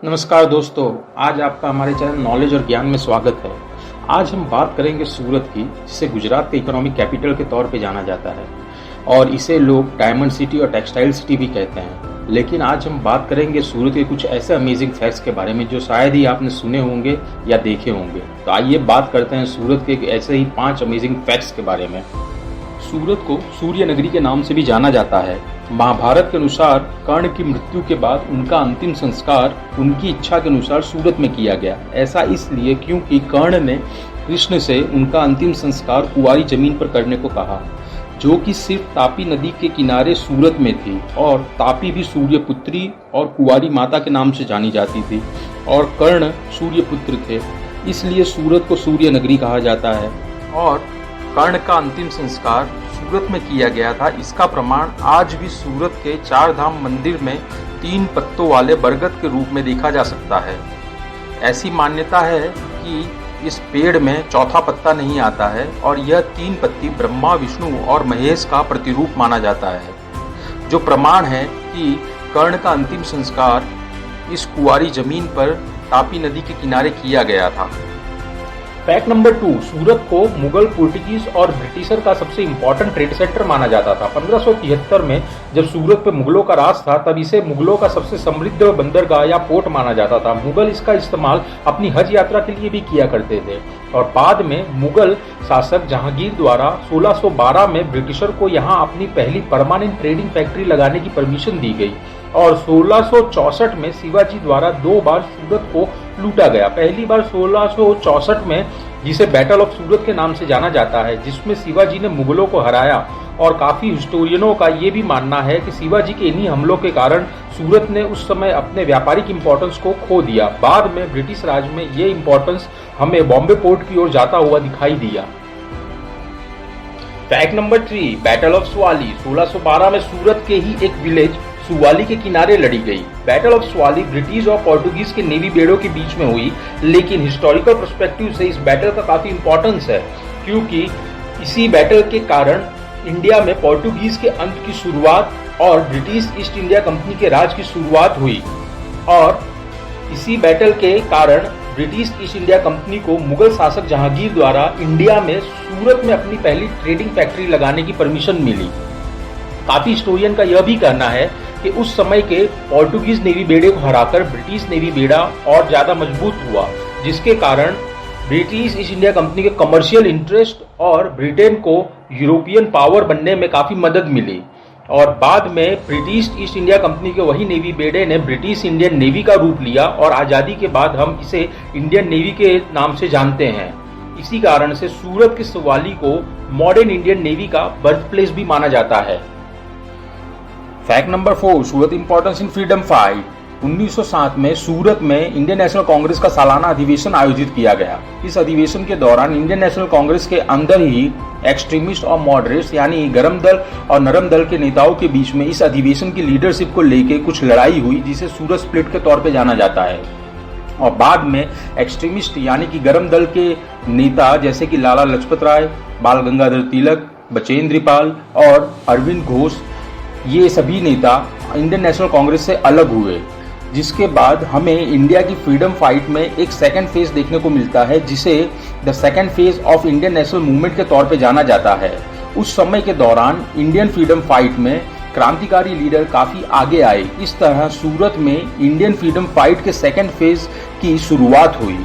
नमस्कार दोस्तों, आज आपका हमारे चैनल नॉलेज और ज्ञान में स्वागत है। आज हम बात करेंगे सूरत की, जिसे गुजरात के इकोनॉमिक कैपिटल के तौर पे जाना जाता है और इसे लोग डायमंड सिटी और टेक्सटाइल सिटी भी कहते हैं। लेकिन आज हम बात करेंगे सूरत के कुछ ऐसे अमेजिंग फैक्ट्स के बारे में जो शायद ही आपने सुने होंगे या देखे होंगे। तो आइए बात करते हैं सूरत के ऐसे ही 5 अमेजिंग फैक्ट्स के बारे में। सूरत को सूर्य नगरी के नाम से भी जाना जाता है। महाभारत के अनुसार कर्ण की मृत्यु के बाद उनका अंतिम संस्कार उनकी इच्छा के अनुसार सूरत में किया गया। ऐसा इसलिए क्योंकि कर्ण ने कृष्ण से उनका अंतिम संस्कार कुंवारी जमीन पर करने को कहा, जो कि सिर्फ तापी नदी के किनारे सूरत में थी। और तापी भी सूर्यपुत्री और कुंवारी माता के नाम से जानी जाती थी और कर्ण सूर्यपुत्र थे, इसलिए सूरत को सूर्य नगरी कहा जाता है। और कर्ण का अंतिम संस्कार सूरत में किया गया था। इसका प्रमाण आज भी सूरत के 4 धाम मंदिर में 3 पत्तों वाले बरगद के रूप में देखा जा सकता है। ऐसी मान्यता है कि इस पेड़ में चौथा पत्ता नहीं आता है और यह 3 पत्ती ब्रह्मा, विष्णु और महेश का प्रतिरूप माना जाता है, जो प्रमाण है कि कर्ण का अंतिम संस्कार इस कुंवारी जमीन पर तापी नदी के किनारे किया गया था। फैक्ट नंबर 2, सूरत को मुगल, पोर्टुगीज और ब्रिटिशर का सबसे इंपॉर्टेंट ट्रेड सेंटर माना जाता था। 1573 में जब सूरत पे मुगलों का राज था, तब इसे मुगलों का सबसे समृद्ध बंदरगाह या पोर्ट माना जाता था। मुगल इसका इस्तेमाल अपनी हज यात्रा के लिए भी किया करते थे। और बाद में मुगल शासक जहांगीर द्वारा 1612 में ब्रिटिशर को यहाँ अपनी पहली परमानेंट ट्रेडिंग फैक्ट्री लगाने की परमिशन दी गई और 1664 में शिवाजी द्वारा 2 बार सूरत को लूटा गया। पहली बार 1664 में, जिसे बैटल ऑफ सूरत के नाम से जाना जाता है, जिसमें शिवाजी ने मुगलों को हराया। और काफी हिस्टोरियनों का ये भी मानना है कि शिवाजी के इन्हीं हमलों के कारण सूरत ने उस समय अपने व्यापारिक इंपॉर्टेंस को खो दिया। बाद में ब्रिटिश राज में ये इंपॉर्टेंस हमें बॉम्बे पोर्ट की ओर जाता हुआ दिखाई दिया। Fact number 3, battle of Suvali 1612 में सूरत के ही एक विलेज सुवाली के किनारे लड़ी गई। बैटल ऑफ सुवाली ब्रिटिश और पोर्टुगीज के नेवी बेड़ों के बीच में हुई, लेकिन हिस्टोरिकल पर्सपेक्टिव से इस बैटल का काफी इंपॉर्टेंस है, क्योंकि इसी बैटल के कारण इंडिया में पोर्टुगीज के अंत की शुरुआत और ब्रिटिश ईस्ट इंडिया कंपनी के राज की शुरुआत हुई। और इसी बैटल के कारण ब्रिटिश ईस्ट इंडिया कंपनी को मुगल शासक जहांगीर द्वारा इंडिया में सूरत में अपनी पहली ट्रेडिंग फैक्ट्री लगाने की परमिशन मिली। काफी हिस्टोरियन का यह भी कहना है कि उस समय के पोर्टुगीज नेवी बेड़े को हराकर ब्रिटिश नेवी बेड़ा और ज्यादा मजबूत हुआ, जिसके कारण ब्रिटिश ईस्ट इंडिया कंपनी के कमर्शियल इंटरेस्ट और ब्रिटेन को यूरोपियन पावर बनने में काफी मदद मिली। और बाद में ब्रिटिश ईस्ट इंडिया कंपनी के वही नेवी बेड़े ने ब्रिटिश इंडियन नेवी का रूप लिया और आजादी के बाद हम इसे इंडियन नेवी के नाम से जानते हैं। इसी कारण से सूरत के सुवाली को मॉडर्न इंडियन नेवी का बर्थ प्लेस भी माना जाता है। Fact number 4, Surat importance in freedom fight 1907 में सूरत में इंडियन नेशनल कांग्रेस का सालाना अधिवेशन आयोजित किया गया। इस अधिवेशन के दौरान इंडियन नेशनल कांग्रेस के अंदर ही एक्सट्रीमिस्ट और मॉडरेट्स यानी गरम दल और नरम दल के नेताओं के बीच में इस अधिवेशन की लीडरशिप को लेकर कुछ लड़ाई हुई, जिसे सूरत स्प्लिट के तौर पे जाना जाता है। और बाद में एक्सट्रीमिस्ट यानी कि गरम दल के नेता जैसे कि लाला लजपत राय, बाल गंगाधर तिलक, बचेंद्र पाल और अरविंद घोष, ये सभी नेता इंडियन नेशनल कांग्रेस से अलग हुए, जिसके बाद हमें इंडिया की फ्रीडम फाइट में एक सेकंड फेज देखने को मिलता है, जिसे the second phase of Indian national movement के तौर पे जाना जाता है। उस समय के दौरान इंडियन फ्रीडम फाइट में क्रांतिकारी लीडर काफी आगे आए। इस तरह सूरत में इंडियन फ्रीडम फाइट के सेकंड फेज की शुरुआत हुई।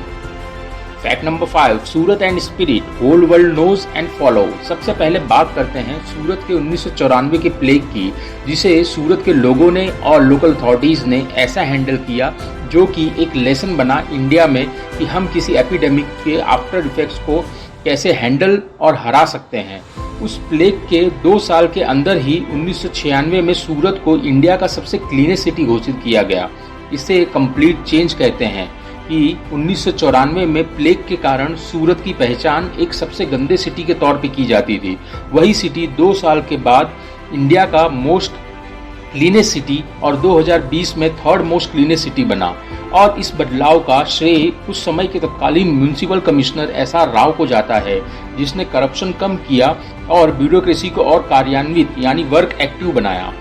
Fact number 5, Surat and spirit whole world knows and follow. सबसे पहले बात करते हैं सूरत के 1994 के प्लेग की, जिसे सूरत के लोगों ने और लोकल अथॉरिटीज ने ऐसा हैंडल किया जो कि एक लेसन बना इंडिया में कि हम किसी एपिडेमिक के आफ्टर इफेक्ट्स को कैसे हैंडल और हरा सकते हैं। उस प्लेग के 2 साल के अंदर ही 1996 में सूरत को इंडिया का सबसे क्लीनेस्ट सिटी घोषित किया गया। इसे कंप्लीट चेंज कहते हैं कि 1994 में प्लेग के कारण सूरत की पहचान एक सबसे गंदे सिटी के तौर पे की जाती थी। वही सिटी 2 साल के बाद इंडिया का मोस्ट क्लीनेस्ट सिटी और 2020 में 3rd मोस्ट क्लीनेस्ट सिटी बना। और इस बदलाव का श्रेय उस समय के तत्कालीन म्यूनिसिपल कमिश्नर SR राव को जाता है, जिसने करप्शन कम किया और ब्यूरोक्रेसी को और कार्यान्वित यानी वर्क एक्टिव बनाया।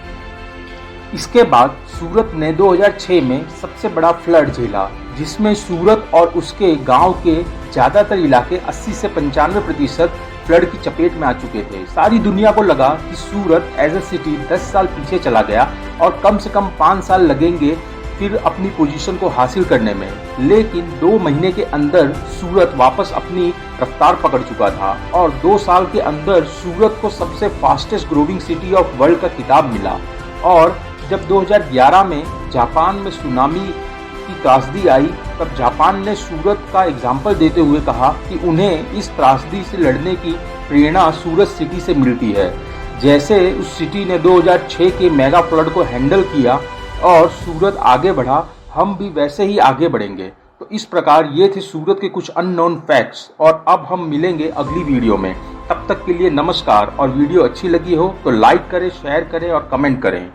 इसके बाद सूरत ने 2006 में सबसे बड़ा फ्लड झेला, जिसमें सूरत और उसके गांव के ज्यादातर इलाके 80 से 95% फ्लड की चपेट में आ चुके थे। सारी दुनिया को लगा कि सूरत एज ए सिटी 10 साल पीछे चला गया और कम से कम 5 साल लगेंगे फिर अपनी पोजीशन को हासिल करने में, लेकिन 2 महीने के अंदर सूरत वापस अपनी रफ्तार पकड़ चुका था और 2 साल के अंदर सूरत को सबसे fastest growing city of world का खिताब मिला। और जब 2011 में जापान में सुनामी की त्रासदी आई, तब जापान ने सूरत का एग्जाम्पल देते हुए कहा कि उन्हें इस त्रासदी से लड़ने की प्रेरणा सूरत सिटी से मिलती है। जैसे उस सिटी ने 2006 के मेगा फ्लड को हैंडल किया और सूरत आगे बढ़ा, हम भी वैसे ही आगे बढ़ेंगे। तो इस प्रकार ये थे सूरत के कुछ अननोन फैक्ट्स और अब हम मिलेंगे अगली वीडियो में। तब तक के लिए नमस्कार और वीडियो अच्छी लगी हो तो लाइक करें, शेयर करें और कमेंट करें।